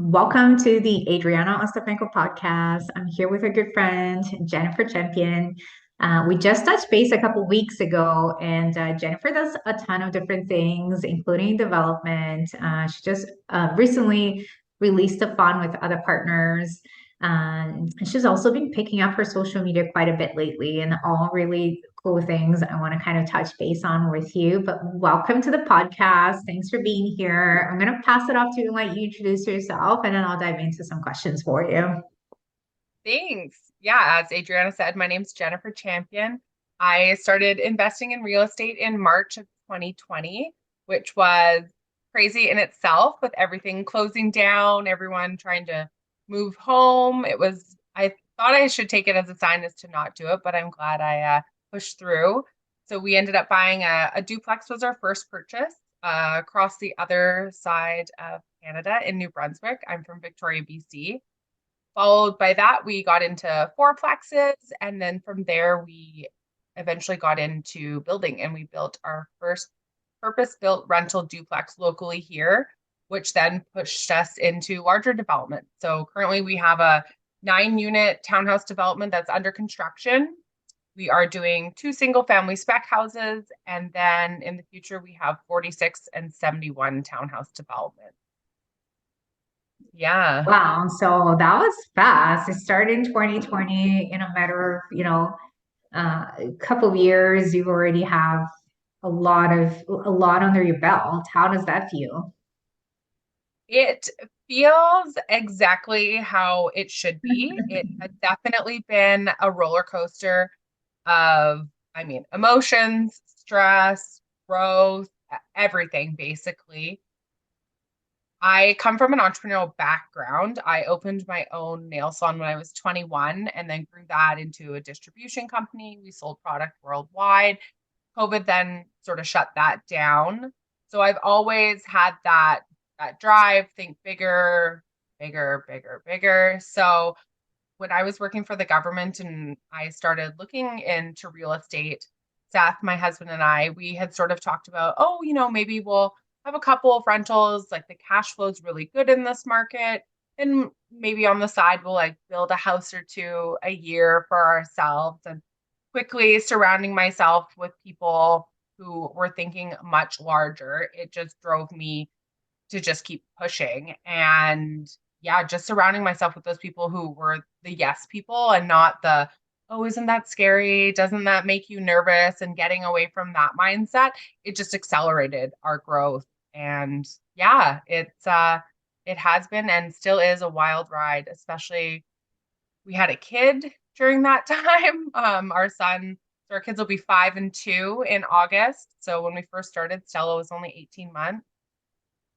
Welcome to the Adriana Ostapenko podcast. I'm here with a good friend, Jennifer Champion. We just touched base a couple weeks ago, and Jennifer does a ton of different things, including development. She just recently released a fund with other partners. And she's also been picking up her social media quite a bit lately, and all really cool things I want to kind of touch base on with you. But welcome to the podcast. Thanks for being here. I'm going to pass it off to you and let you introduce yourself, and then I'll dive into some questions for you. Thanks. Yeah, as Adriana said, my name's Jennifer Champion. I started investing in real estate in March of 2020, which was crazy in itself with everything closing down, everyone trying to move home. I thought I should take it as a sign as to not do it, but I'm glad I pushed through. So we ended up buying a duplex was our first purchase across the other side of Canada in New Brunswick. I'm from Victoria, BC. Followed by that, we got into fourplexes. And then from there, we eventually got into building and we built our first purpose-built rental duplex locally here, which then pushed us into larger development. So currently we have a 9-unit townhouse development that's under construction. We are doing 2 single-family spec houses. And then in the future, we have 46 and 71 townhouse development. Yeah. Wow, so that was fast. It started in 2020. In a matter of, a couple of years, you already have a lot under your belt. How does that feel? It feels exactly how it should be. It has definitely been a roller coaster of, emotions, stress, growth, everything basically. I come from an entrepreneurial background. I opened my own nail salon when I was 21 and then grew that into a distribution company. We sold product worldwide. COVID then sort of shut that down. So I've always had that drive, think bigger, bigger, bigger, bigger. So when I was working for the government and I started looking into real estate, Seth, my husband and I, we had sort of talked about, maybe we'll have a couple of rentals, like the cash flow is really good in this market. And maybe on the side, we'll like build a house or two a year for ourselves, and quickly surrounding myself with people who were thinking much larger. It just drove me to just keep pushing. And yeah, just surrounding myself with those people who were the yes people and not the, oh, isn't that scary? Doesn't that make you nervous? And getting away from that mindset, it just accelerated our growth. And yeah, it has been and still is a wild ride, especially we had a kid during that time. Our kids will be 5 and 2 in August. So when we first started, Stella was only 18 months.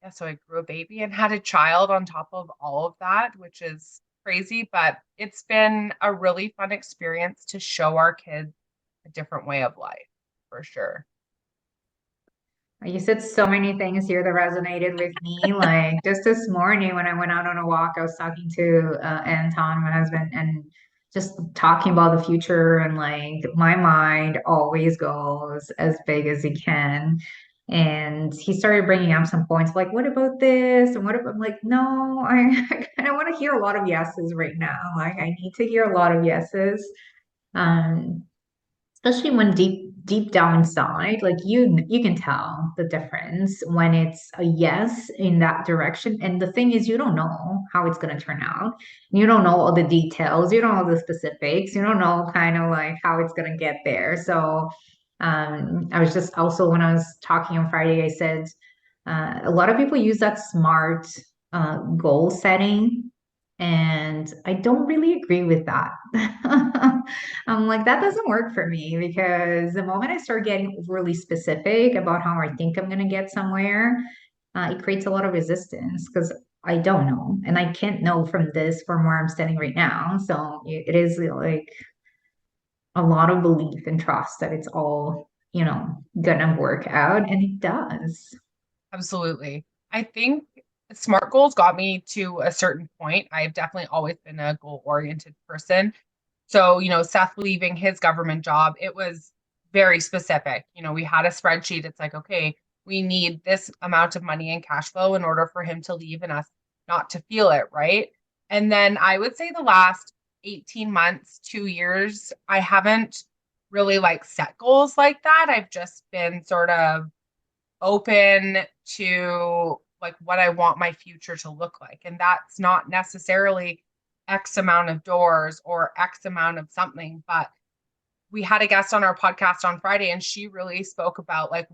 Yeah, so I grew a baby and had a child on top of all of that, which is crazy, but it's been a really fun experience to show our kids a different way of life, for sure. You said so many things here that resonated with me. Like just this morning when I went out on a walk, I was talking to Anton, my husband, and just talking about the future. And like my mind always goes as big as it can. And he started bringing up some points like, what about this? And what about, I'm like, no, I kind of want to hear a lot of yeses right now. Like I need to hear a lot of yeses. Um, Especially when deep down inside, like you can tell the difference when it's a yes in that direction. And the thing is, you don't know how it's going to turn out. You don't know all the details, you don't know the specifics, you don't know kind of like how it's going to get there. So I was just also, when I was talking on Friday, I said a lot of people use that SMART goal setting, and I don't really agree with that. I'm like, that doesn't work for me, because the moment I start getting really specific about how I think I'm going to get somewhere, it creates a lot of resistance because I don't know. And I can't know from where I'm standing right now. So it is like a lot of belief and trust that it's all, gonna work out. And it does. Absolutely. I think SMART goals got me to a certain point. I've definitely always been a goal-oriented person. So, Seth leaving his government job, it was very specific. We had a spreadsheet. It's like, okay, we need this amount of money in cash flow in order for him to leave and us not to feel it, right? And then I would say the last 18 months, 2 years, I haven't really like set goals like that. I've just been sort of open to like what I want my future to look like. And that's not necessarily X amount of doors or X amount of something, but we had a guest on our podcast on Friday and she really spoke about like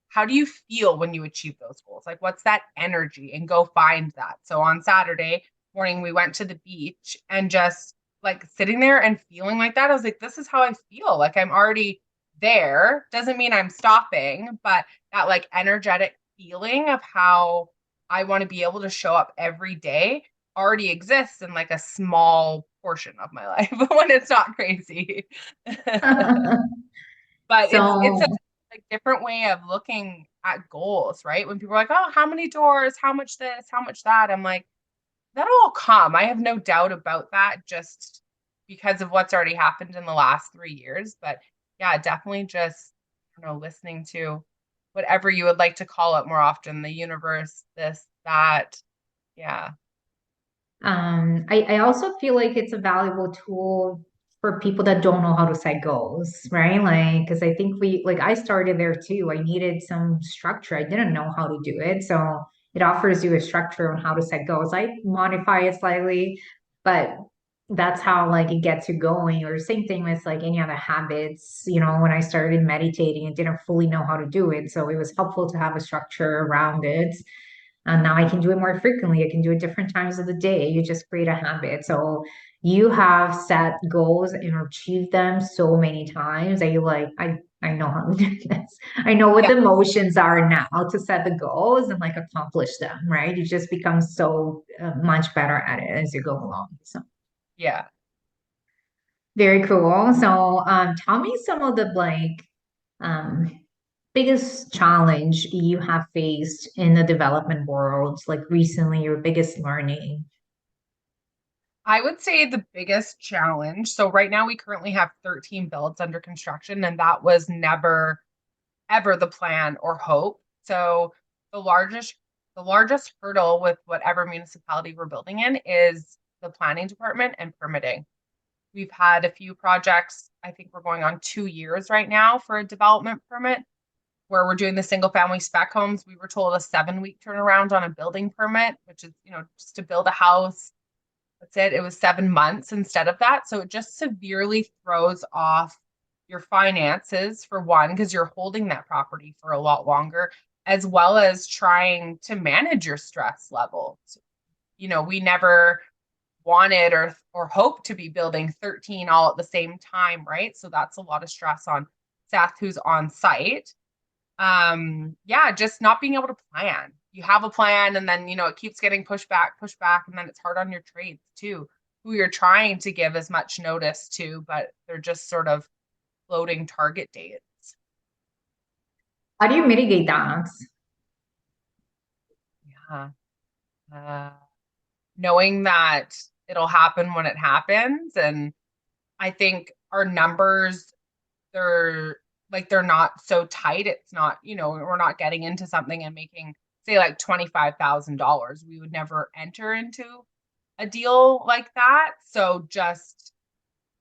how do you feel when you achieve those goals? Like what's that energy, and go find that. So on Saturday morning we went to the beach and just like sitting there and feeling like that. I was like, this is how I feel. Like I'm already there. Doesn't mean I'm stopping, but that like energetic feeling of how I want to be able to show up every day already exists in like a small portion of my life when it's not crazy. But it's a So, like different way of looking at goals, right? When people are like, oh, how many doors, how much this, how much that? I'm like, that'll all come. I have no doubt about that, just because of what's already happened in the last 3 years. But yeah, definitely just, listening to whatever you would like to call it more often, the universe, this, that. Yeah. I also feel like it's a valuable tool for people that don't know how to set goals, right? Like, because I think I started there too. I needed some structure. I didn't know how to do it. So it offers you a structure on how to set goals. I modify it slightly, but that's how like it gets you going. Or same thing with like any other habits. When I started meditating, I didn't fully know how to do it. So it was helpful to have a structure around it. And now I can do it more frequently. I can do it different times of the day. You just create a habit. So you have set goals and achieved them so many times that you're like, I know how to do this. I know what Yeah. the motions are now to set the goals and like accomplish them, right? You just become so much better at it as you go along. So Yeah. very cool. So tell me some of the um, biggest challenge you have faced in the development world, like recently, your biggest learning. I would say the biggest challenge. So right now we currently have 13 builds under construction, and that was never ever the plan or hope. So the largest the largest hurdle with whatever municipality we're building in is the planning department and permitting. We've had a few projects. I think we're going on 2 years right now for a development permit where we're doing the single family spec homes. We were told a 7 week turnaround on a building permit, which is, just to build a house. That's it. It was 7 months instead of that. So it just severely throws off your finances for one, because you're holding that property for a lot longer, as well as trying to manage your stress levels. We never wanted or hoped to be building 13 all at the same time, right? So that's a lot of stress on Seth, who's on site. Yeah, just not being able to plan. You have a plan and then it keeps getting pushed back, and then it's hard on your trades too, who you're trying to give as much notice to, but they're just sort of floating target dates. How do you mitigate that? Yeah. uh, Knowing that it'll happen when it happens. And I think our numbers, they're not so tight. It's not, we're not getting into something and making, say, like $25,000. We would never enter into a deal like that. So just,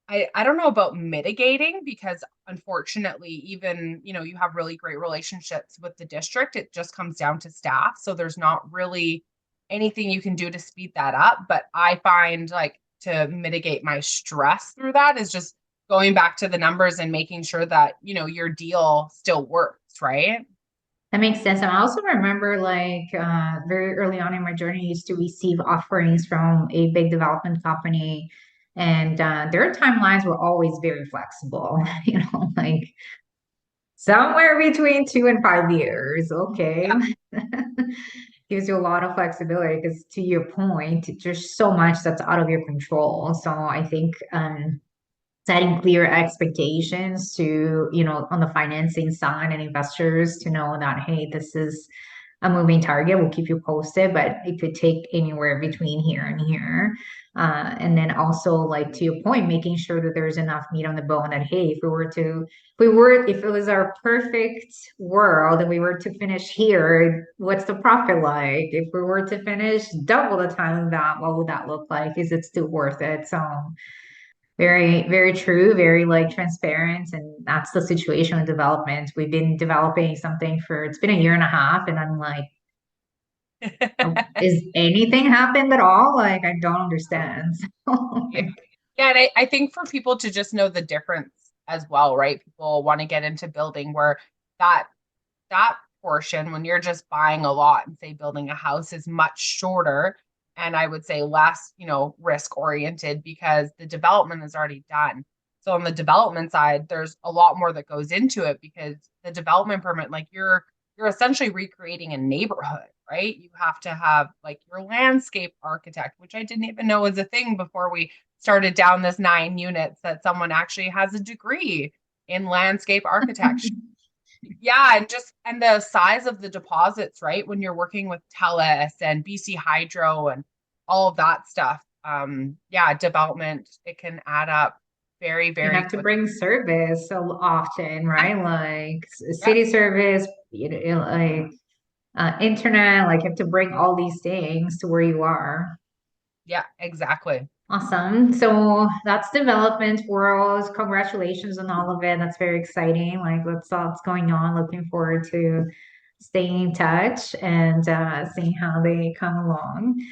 I don't know about mitigating, because unfortunately, even, you have really great relationships with the district. It just comes down to staff. So there's not really anything you can do to speed that up. But I find like to mitigate my stress through that is just going back to the numbers and making sure that, your deal still works, right? That makes sense. And I also remember very early on in my journey, I used to receive offerings from a big development company, and their timelines were always very flexible, like somewhere between 2 and 5 years. Okay. Yeah. Gives you a lot of flexibility because to your point, there's so much that's out of your control. So I think setting clear expectations to, on the financing side and investors to know that, hey, this is a moving target. We'll keep you posted, but it could take anywhere between here and here. And then also, like, to your point, making sure that there's enough meat on the bone that, hey, if it was our perfect world and we were to finish here, what's the profit like? If we were to finish double the time of that, what would that look like? Is it still worth it? So very, very true, very like transparent. And that's the situation with development. We've been developing something it's been a year and a half, and I'm like, oh, is anything happened at all? Like, I don't understand. Yeah. Yeah, and I think for people to just know the difference as well, right? People want to get into building where that that portion, when you're just buying a lot and say building a house, is much shorter, and I would say less, risk oriented because the development is already done. So on the development side, there's a lot more that goes into it because the development permit, like you're essentially recreating a neighborhood, right? You have to have like your landscape architect, which I didn't even know was a thing before we started down this 9 units, that someone actually has a degree in landscape architecture. Yeah, and the size of the deposits, right? When you're working with TELUS and BC Hydro and all of that stuff. Yeah, development, it can add up very, You very have to quickly. bring service so often, right? Like Yep. city service, like internet, like you have to bring all these things to where you are. Yeah, exactly. Awesome. So that's development world. Congratulations on all of it. That's very exciting. Like, let's saw what's going on. Looking forward to staying in touch and seeing how they come along.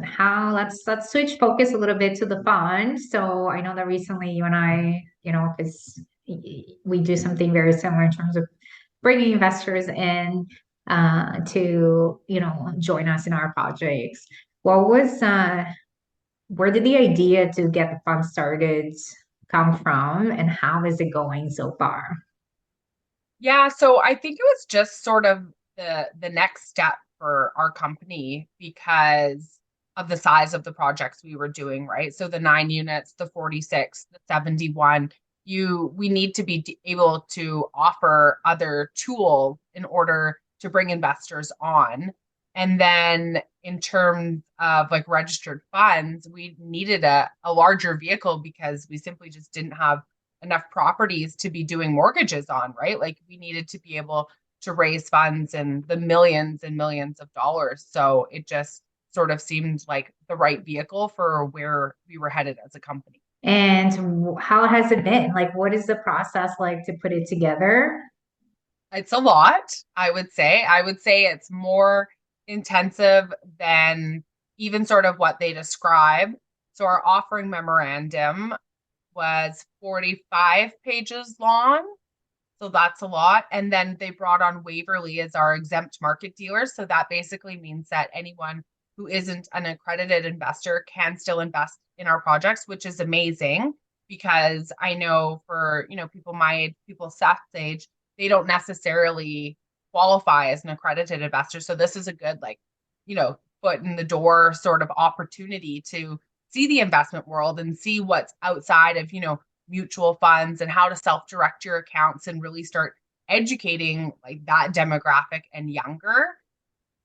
How let's switch focus a little bit to the fund. So I know that recently you and I, because we do something very similar in terms of bringing investors in to join us in our projects. What was where did the idea to get the fund started come from, and how is it going so far? Yeah, so I think it was just sort of the next step for our company because of the size of the projects we were doing, right? So the 9 units, the 46, the 71, we need to be able to offer other tools in order to bring investors on. And then in terms of like registered funds, we needed a larger vehicle because we simply just didn't have enough properties to be doing mortgages on, right? Like we needed to be able to raise funds in the millions and millions of dollars. So it just sort of seemed like the right vehicle for where we were headed as a company. And how has it been? Like, what is the process like to put it together? It's a lot, I would say. I would say it's more intensive than even sort of what they describe. So our offering memorandum was 45 pages long. So that's a lot. And then they brought on Waverly as our exempt market dealer. So that basically means that anyone who isn't an accredited investor can still invest in our projects, which is amazing because I know for, people my age, people Seth's age, they don't necessarily qualify as an accredited investor. So this is a good, like, foot in the door sort of opportunity to see the investment world and see what's outside of, mutual funds and how to self-direct your accounts and really start educating like that demographic and younger.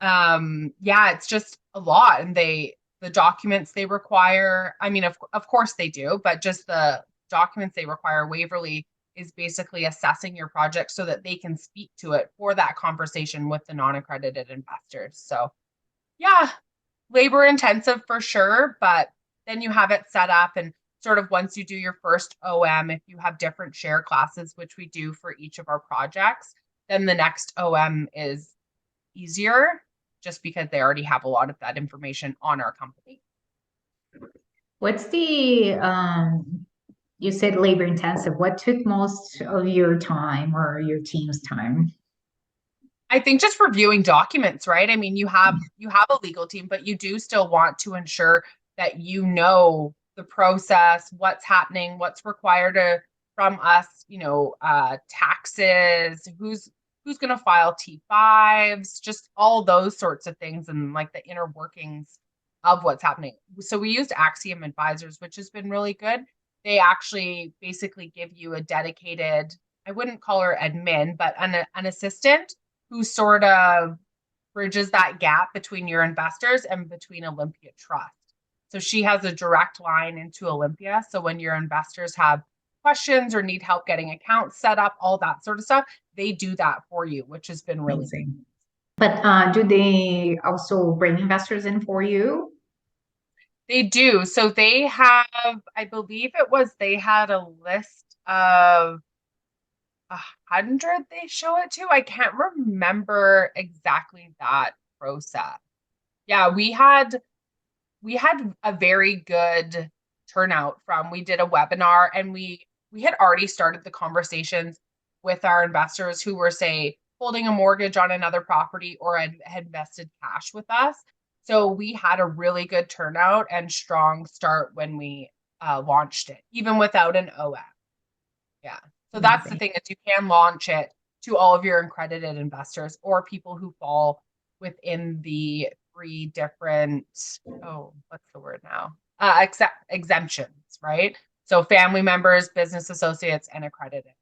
Yeah, it's just a lot. And the documents they require, I mean, of course they do, but just the documents they require, Waverly is basically assessing your project so that they can speak to it for that conversation with the non-accredited investors. So yeah, labor intensive for sure, but then you have it set up and sort of once you do your first OM, if you have different share classes, which we do for each of our projects, then the next OM is easier just because they already have a lot of that information on our company. What's the you said labor intensive. What took most of your time or your team's time? I think just reviewing documents, right? I mean, you have a legal team, but you do still want to ensure that the process, what's happening, what's required from us, taxes, who's going to file T5s, just all those sorts of things and like the inner workings of what's happening. So we used Axiom Advisors, which has been really good. They actually basically give you a dedicated, I wouldn't call her admin, but an assistant who sort of bridges that gap between your investors and between Olympia Trust. So she has a direct line into Olympia. So when your investors have questions or need help getting accounts set up, all that sort of stuff, they do that for you, which has been really Amazing. But do they also bring investors in for you? They do. So they have, I believe they had a list of 100 they show it to. I can't remember exactly that process. Yeah, we had a very good turnout from, we did a webinar, and we had already started the conversations with our investors who were, say, holding a mortgage on another property or had invested cash with us. So we had a really good turnout and strong start when we launched it, even without an OM. Yeah. So that's the Amazing. thing, is you can launch it to all of your accredited investors or people who fall within the 3 different, what's the word now? Exemptions, right? So family members, business associates, and accredited.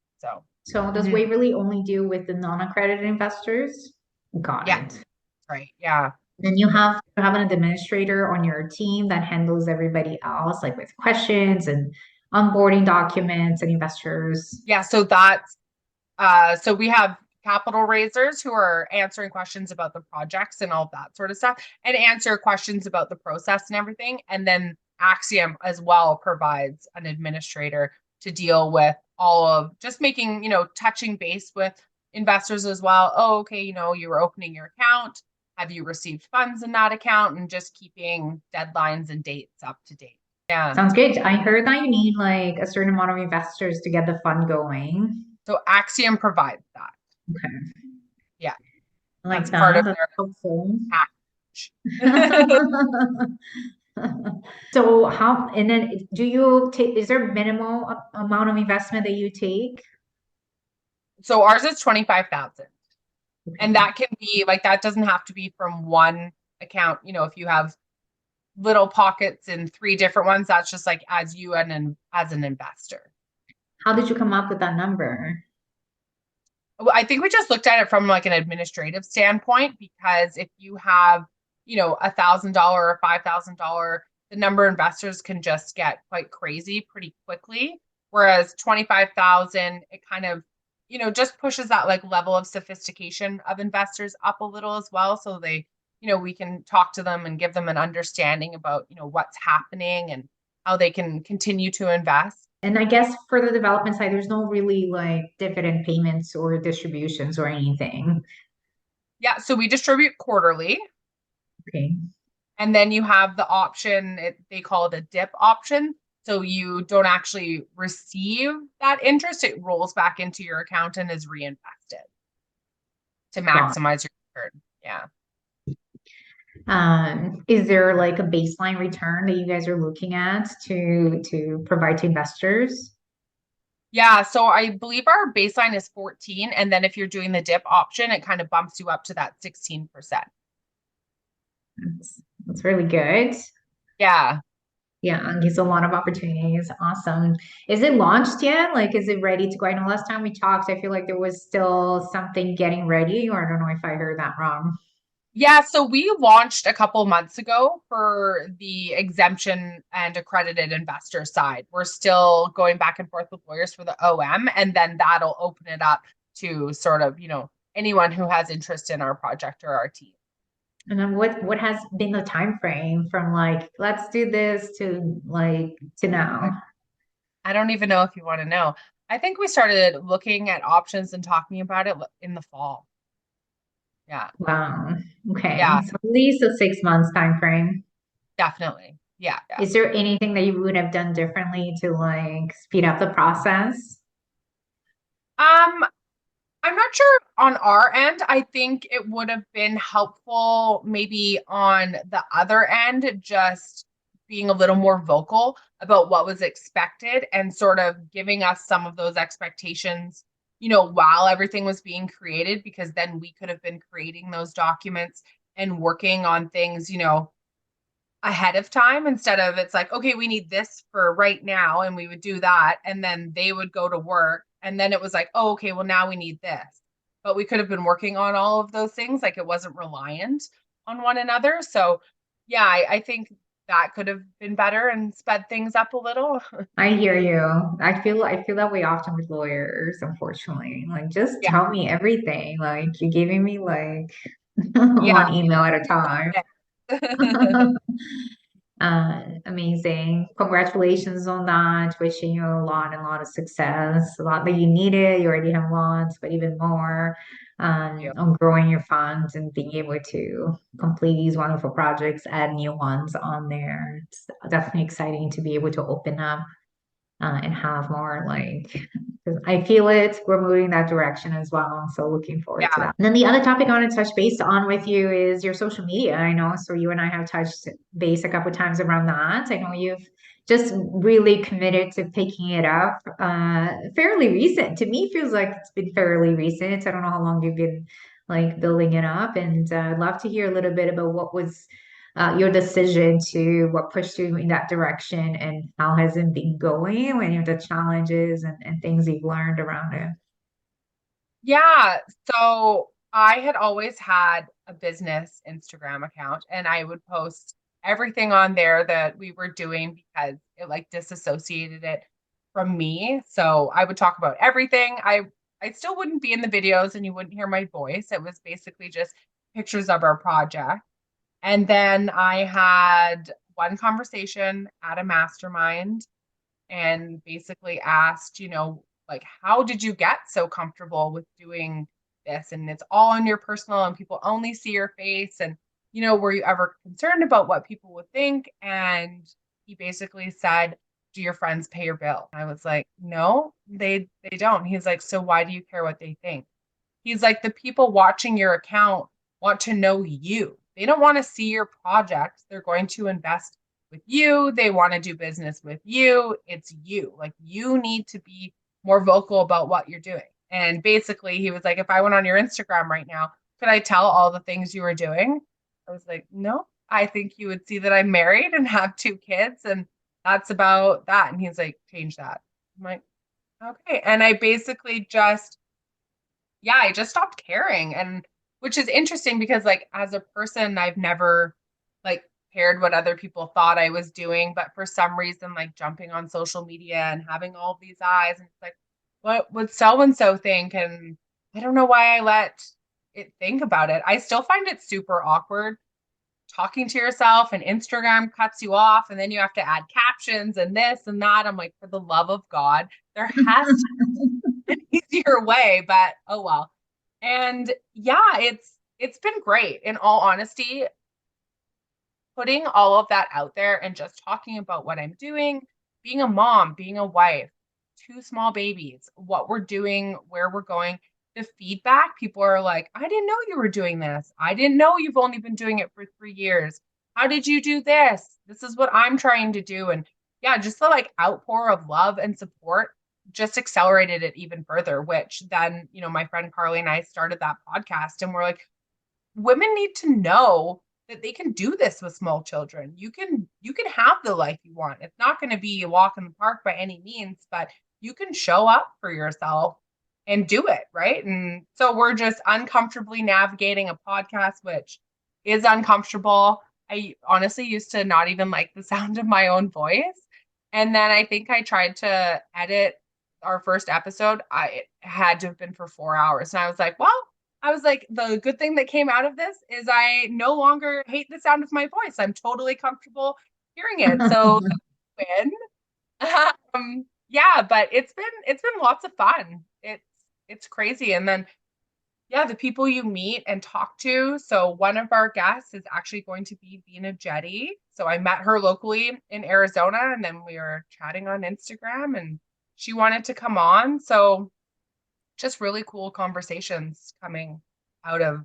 So does Waverly only deal with the non-accredited investors? Got yeah, it. right. Yeah. Then you have an administrator on your team that handles everybody else, like with questions and onboarding documents and investors. Yeah. So so we have capital raisers who are answering questions about the projects and all that sort of stuff, and answer questions about the process and everything. And then Axiom as well provides an administrator to deal with all of just making, touching base with investors as well. Oh, okay, you were opening your account. Have you received funds in that account? And just keeping deadlines and dates up to date. Yeah. Sounds good. I heard that you need like a certain amount of investors to get the fund going. So Axiom provides that. Okay. Yeah. I like That's part that. of That's their helpful. package. So how, and then do you take, is there minimal amount of investment that you take? So ours is 25,000. And Okay. that can be like, that doesn't have to be from one account. If you have little pockets in 3 different ones, that's just like as you and as an investor. How did you come up with that number? Well, I think we just looked at it from like an administrative standpoint, because if you have, $1,000 or $5,000, the number of investors can just get quite crazy pretty quickly. Whereas 25,000, it kind of, just pushes that like level of sophistication of investors up a little as well. So they, we can talk to them and give them an understanding about, what's happening and how they can continue to invest. And I guess for the development side, there's no really like dividend payments or distributions or anything. Yeah. So we distribute quarterly. Okay. And then you have the option, they call it a DIP option. So you don't actually receive that interest. It rolls back into your account and is reinvested to Got maximize your return. Yeah. Is there like a baseline return that you guys are looking at to provide to investors? Yeah. So I believe our baseline is 14. And then if you're doing the DIP option, it kind of bumps you up to that 16%. That's really good. Yeah. Yeah, and gives a lot of opportunities. Awesome. Is it launched yet? Like, is it ready to go? I know last time we talked, I feel like there was still something getting ready, or I don't know if I heard that wrong. Yeah, so we launched a couple months ago for the exemption and accredited investor side. We're still going back and forth with lawyers for the OM, and then that'll open it up to sort of, anyone who has interest in our project or our team. And then what has been the time frame from like, let's do this to like to now? I don't even know if you want to know. I think we started looking at options and talking about it in the fall. Yeah. Wow. Okay. Yeah, So at least a 6 months time frame. definitely. Yeah. Yeah. Is there anything that you would have done differently to like speed up the process? Um, I'm not sure on our end. I think it would have been helpful maybe on the other end, just being a little more vocal about what was expected and sort of giving us some of those expectations, while everything was being created, because then we could have been creating those documents and working on things, ahead of time, instead of it's like, okay, we need this for right now. And we would do that. And then they would go to work. And then it was like, oh, okay, well, now we need this. but we could have been working on all of those things. Like it wasn't reliant on one another. So yeah, I think that could have been better and sped things up a little. I hear you. I feel that way often with lawyers, unfortunately. Like, just Yeah. tell me everything. Like, you're giving me like Yeah. one email at a time. Amazing. Congratulations on that. Wishing you a lot and a lot of success. A lot that you needed. You already have lots, but even more Yeah. on growing your funds and being able to complete these wonderful projects, add new ones on there. It's definitely exciting to be able to open up and have more like 'cause I feel it. We're moving that direction as well. So looking forward to Yeah. that. And then the other topic I want to touch base on with you is your social media. I know, so you and I have touched base a couple of times around that. I know you've just really committed to picking it up fairly recent. To me, feels like it's been fairly recent. I don't know how long you've been like building it up, and I'd love to hear a little bit about what was your decision to what pushed you in that direction and how has it been going when you have the challenges and things you've learned around it. Yeah. So I had always had a business Instagram account and I would post everything on there that we were doing because it like disassociated it from me. So I would talk about everything. I still wouldn't be in the videos and you wouldn't hear my voice. It was basically just pictures of our project. And then I had one conversation at a mastermind and basically asked, like, how did you get so comfortable with doing this? And it's all on your personal and people only see your face. And, were you ever concerned about what people would think? And he basically said, do your friends pay your bill? I was like, no, they don't. He's like, so why do you care what they think? He's like, the people watching your account want to know you. They don't want to see your project. They're going to invest with you. They want to do business with you. It's you. Like you need to be more vocal about what you're doing. And basically, he was like, if I went on your Instagram right now, could I tell all the things you were doing? I was like, no, I think you would see that I'm married and have two kids. And that's about that. And he's like, change that. I'm like, okay. And I basically just yeah, I just stopped caring. And which is interesting because like as a person, I've never like cared what other people thought I was doing. But for some reason, like jumping on social media and having all of these eyes and it's like, what would so and so think? And I don't know why I let it think about it. I still find it super awkward talking to yourself and Instagram cuts you off and then you have to add captions and this and that. I'm like, for the love of God, there has to be an easier way, but oh well. And yeah, it's been great. In all honesty, putting all of that out there and just talking about what I'm doing, being a mom, being a wife, two small babies, what we're doing, where we're going, the feedback, people are like, I didn't know you were doing this. I didn't know you've only been doing it for 3 years. How did you do this? This is what I'm trying to do. And yeah, just the like outpour of love and support just accelerated it even further, which then, my friend Carly and I started that podcast and we're like, women need to know that they can do this with small children. You can have the life you want. It's not going to be a walk in the park by any means, but you can show up for yourself and do it, right? And so we're just uncomfortably navigating a podcast which is uncomfortable. I honestly used to not even like the sound of my own voice. And then I think I tried to edit our first episode. I had to have been for 4 hours. And I was like, well, the good thing that came out of this is I no longer hate the sound of my voice. I'm totally comfortable hearing it. So win. Yeah, but it's been lots of fun. It's crazy. And then yeah, the people you meet and talk to. So one of our guests is actually going to be Vina Jetty. So I met her locally in Arizona and then we were chatting on Instagram and she wanted to come on. So just really cool conversations coming out of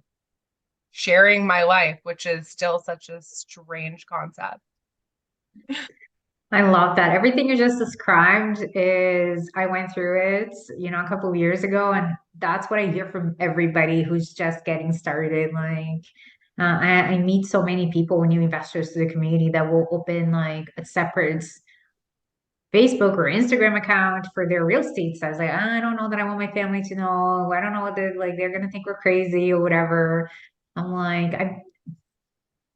sharing my life, which is still such a strange concept. I love that. Everything you just described is I went through it, a couple of years ago, and that's what I hear from everybody who's just getting started. Like, I meet so many people, new investors to the community that will open like a separate Facebook or Instagram account for their real estate says like, I don't know that I want my family to know. I don't know what they're gonna think we're crazy or whatever. I'm like,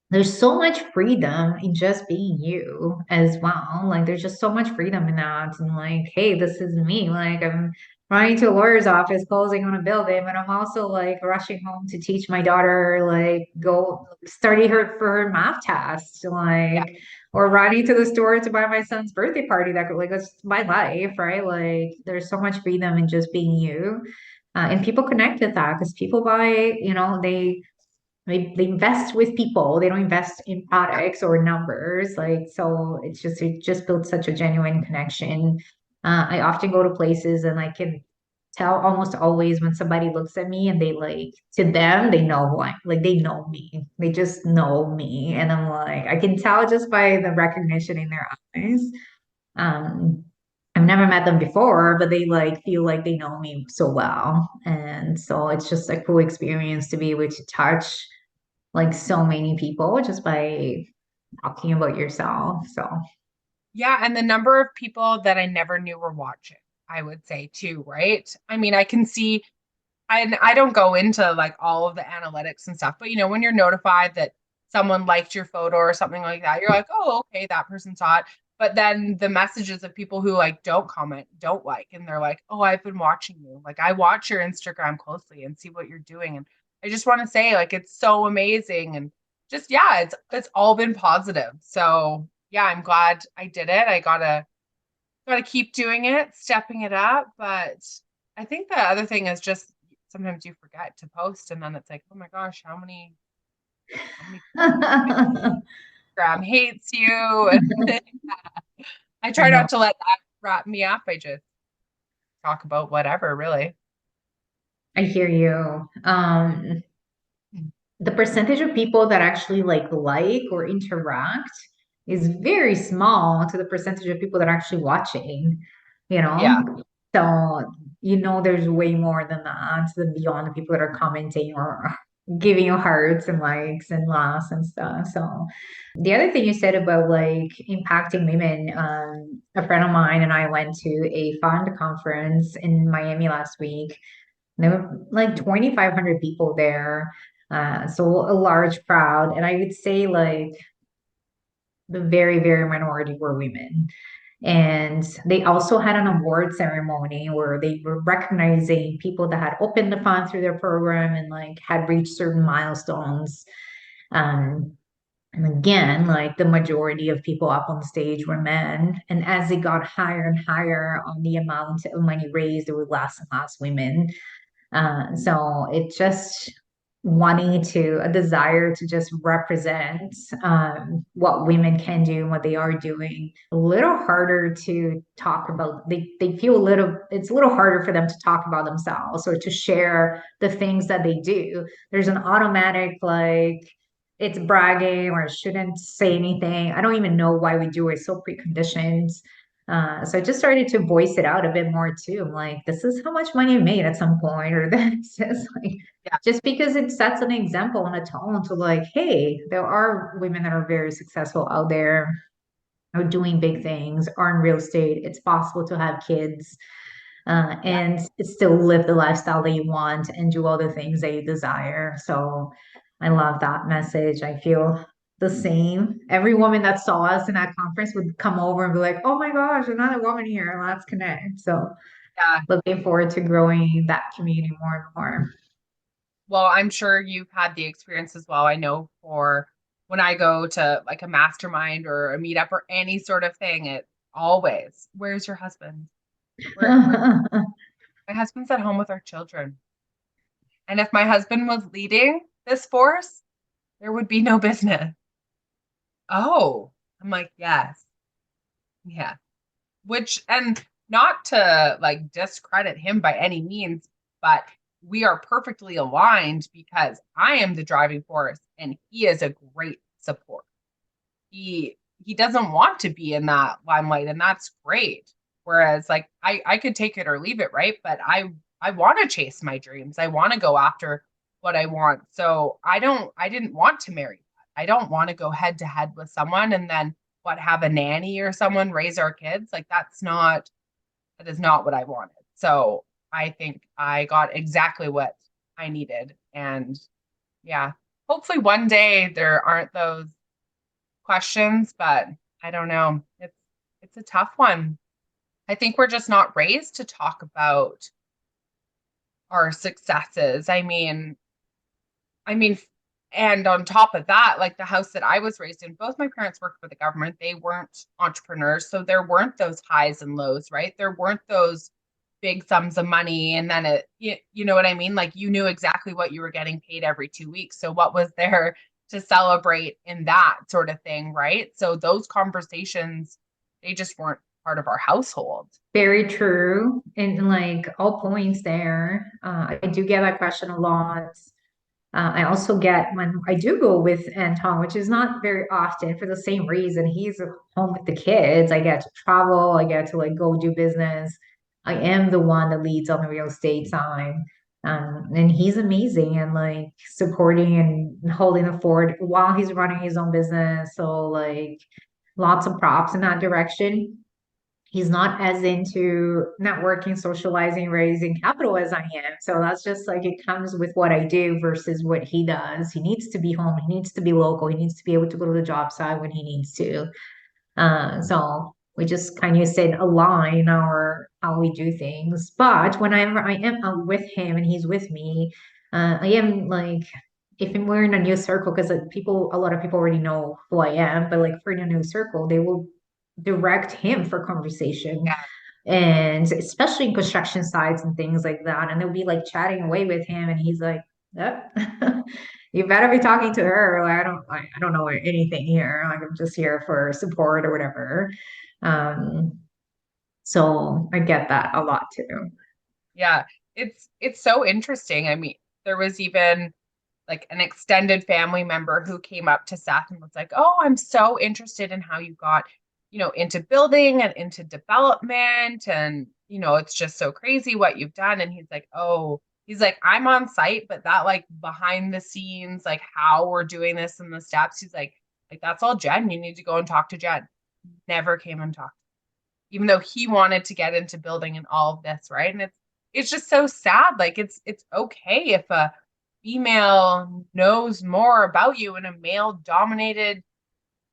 there's so much freedom in just being you as well. Like there's just so much freedom in that. And like, hey, this is me. Like I'm running to a lawyer's office, closing on a building, but I'm also like rushing home to teach my daughter, like go study her for her math test, Yeah. like or running to the store to buy my son's birthday party. That like that's my life, right? Like there's so much freedom in just being you. And people connect with that because people buy, they invest with people. They don't invest in products or numbers. Like, so it just builds such a genuine connection. I often go to places and I can tell almost always when somebody looks at me and they like, to them, they know who I like, they know me. They just know me. And I'm like, I can tell just by the recognition in their eyes. Um, I've never met them before, but they like feel like they know me so well. And so it's just a cool experience to be able to touch like so many people just by talking about yourself. So Yeah, and the number of people that I never knew were watching, I would say too, right? I mean, I can see, I don't go into like all of the analytics and stuff, but when you're notified that someone liked your photo or something like that, you're like, oh, okay, that person saw it. But then the messages of people who like don't comment, don't like, and they're like, oh, I've been watching you. Like I watch your Instagram closely and see what you're doing. And I just want to say, like, it's so amazing. And just yeah, it's all been positive. So yeah, I'm glad I did it. I gotta keep doing it, stepping it up. But I think the other thing is just sometimes you forget to post, and then it's like, oh my gosh, how many Instagram hates you? And I I try know. not to let that wrap me up. I just talk about whatever, really. I hear you. The percentage of people that actually like or interact is very small to the percentage of people that are actually watching, you Yeah, know? So, there's way more than that, than beyond the people that are commenting or giving you hearts and likes and laughs and stuff. So, the other thing you said about like impacting women, a friend of mine and I went to a fund conference in Miami last week. There were like 2,500 people there. So a large crowd. And I would say like the very, very minority were women. And they also had an award ceremony where they were recognizing people that had opened the fund through their program and like had reached certain milestones. Um, and again, like the majority of people up on stage were men. And as it got higher and higher on the amount of money raised, there were less and less women. So it just a desire to just represent what women can do and what they are doing. A little harder to talk about. They feel it's a little harder for them to talk about themselves or to share the things that they do. There's an automatic like, it's bragging or I shouldn't say anything. I don't even know why we do it. It's so preconditioned. So I just started to voice it out a bit more too. I'm like, this is how much money I made at some point, or this is like, yeah, just because it sets an example and a tone to like, hey, there are women that are very successful out there, are doing big things, are in real estate. It's possible to have kids, yeah. and still live the lifestyle that you want and do all the things that you desire. So I love that message. I feel the same. Every woman that saw us in that conference would come over and be like, oh my gosh, another woman here. Let's connect. So Yeah. looking forward to growing that community more and more. Well, I'm sure you've had the experience as well. I know for when I go to like a mastermind or a meetup or any sort of thing, it always, where's your husband? Where my husband's at home with our children. And if my husband was leading this force, there would be no business. Oh, I'm like, yes, yeah. Which, and not to like discredit him by any means, but we are perfectly aligned because I am the driving force and he is a great support. He doesn't want to be in that limelight, and that's great. Whereas like I could take it or leave it, right? But I want to chase my dreams. I want to go after what I want. So I didn't want to marry that. I don't want to go head to head with someone and then have a nanny or someone raise our kids. Like that is not what I wanted. So I think I got exactly what I needed. And yeah, hopefully one day there aren't those questions, but I don't know. It's a tough one. I think we're just not raised to talk about our successes. I mean, and on top of that, like the house that I was raised in, both my parents worked for the government. They weren't entrepreneurs. So there weren't those highs and lows, right? There weren't those big sums of money. And then you know what I mean? Like you knew exactly what you were getting paid every 2 weeks. So what was there to celebrate in that sort of thing, right? So those conversations, they just weren't part of our household. Very true. And like all points there. I do get that question a lot. I also get when I do go with Anton, which is not very often for the same reason. He's at home with the kids. I get to travel. I get to like go do business. I am the one that leads on the real estate side. And he's amazing and like supporting and holding the fort while he's running his own business. So like lots of props in that direction. He's not as into networking, socializing, raising capital as I am. So that's just like it comes with what I do versus what he does. He needs to be home. He needs to be local. He needs to be able to go to the job site when he needs to. So we just kind of said align our how we do things. But whenever I am with him and he's with me, I am like if we're in a new circle, because like a lot of people already know who I am, but like if we're in a new circle, they will direct him for conversation. Yeah. And especially in construction sites and things like that. And they'll be like chatting away with him, and he's like, yep. You better be talking to her. Like, I don't know anything here. Like, I'm just here for support or whatever. Um, so I get that a lot too. Yeah. It's so interesting. I mean, there was even like an extended family member who came up to Seth and was like, "Oh, I'm so interested in how you got, into building and into development. And, it's just so crazy what you've done." And he's like, "Oh, he's like, I'm on site, but that like behind the scenes, like how we're doing this and the steps, he's like, that's all Jen. You need to go and talk to Jen." Never came and talked, even though he wanted to get into building and all of this, right? And it's just so sad. Like it's okay if a female knows more about you in a male dominated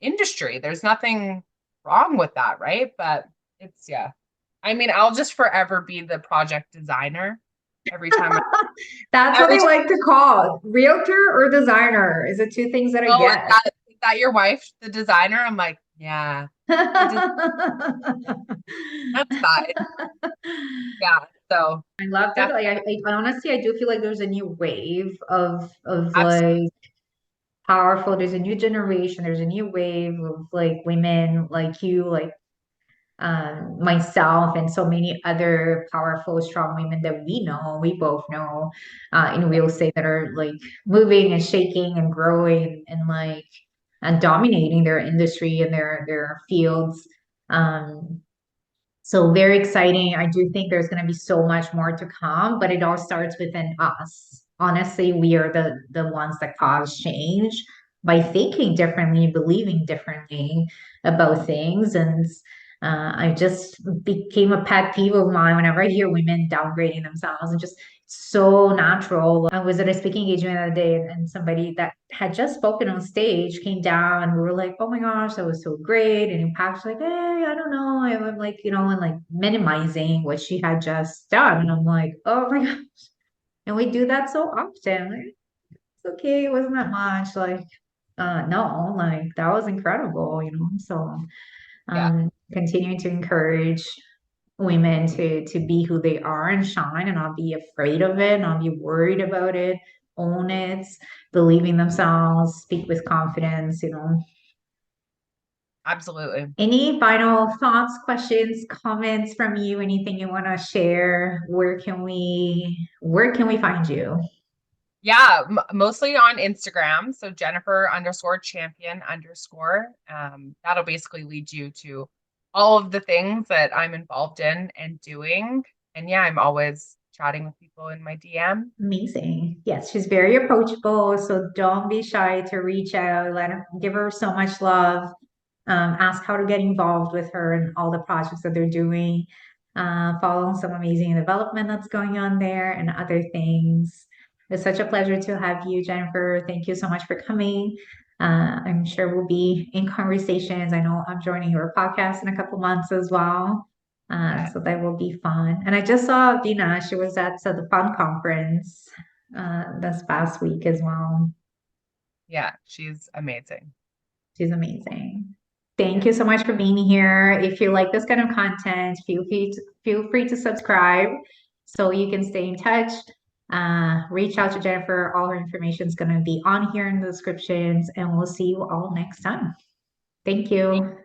industry. There's nothing wrong with that, right? But yeah. I mean, I'll just forever be the project designer every time That's what every they time. like to call realtor or designer is the two things that I Oh, get. is that your wife, the designer? I'm like, yeah, that's fine. Yeah. So I love that. Like, definitely, I honestly, I do feel like there's a new wave of absolutely. like powerful. There's a new generation. There's a new wave of like women like you, like myself, and so many other powerful, strong women that we both know, in real estate that are like moving and shaking and growing and like and dominating their industry and their fields. Um, so very exciting. I do think there's going to be so much more to come, but it all starts within us. Honestly, we are the ones that cause change by thinking differently, believing differently about things. And I just became a pet peeve of mine whenever I hear women downgrading themselves and just so natural. I was at a speaking engagement the other day, and somebody that had just spoken on stage came down, and we were like, "Oh my gosh, that was so great!" And Impact's like, "Hey, I don't know," I'm like, and like minimizing what she had just done, and I'm like, "Oh my gosh!" And we do that so often. Like, it's okay, it wasn't that much. Like, no, like that was incredible. So, Yeah. continuing to encourage women to be who they are and shine and not be afraid of it, not be worried about it, own it, believe in themselves, speak with confidence. Absolutely. Any final thoughts, questions, comments from you? Anything you want to share? Where can we find you? Yeah, mostly on Instagram. So Jennifer_champion_. That'll basically lead you to all of the things that I'm involved in and doing. And yeah, I'm always chatting with people in my DM. Amazing. Yes, she's very approachable, so don't be shy to reach out. Let her give her so much love. ask how to get involved with her and all the projects that they're doing, following some amazing development that's going on there and other things. It's such a pleasure to have you, Jennifer. Thank you so much for coming. I'm sure we'll be in conversations. I know I'm joining your podcast in a couple months as well. Yeah. So that will be fun. And I just saw Dina, she was at the fun conference this past week as well. Yeah, she's amazing. She's amazing. Thank Yeah. you so much for being here. If you like this kind of content, feel free to subscribe so you can stay in touch. Reach out to Jennifer. All her information is going to be on here in the descriptions, and we'll see you all next time. Thank you.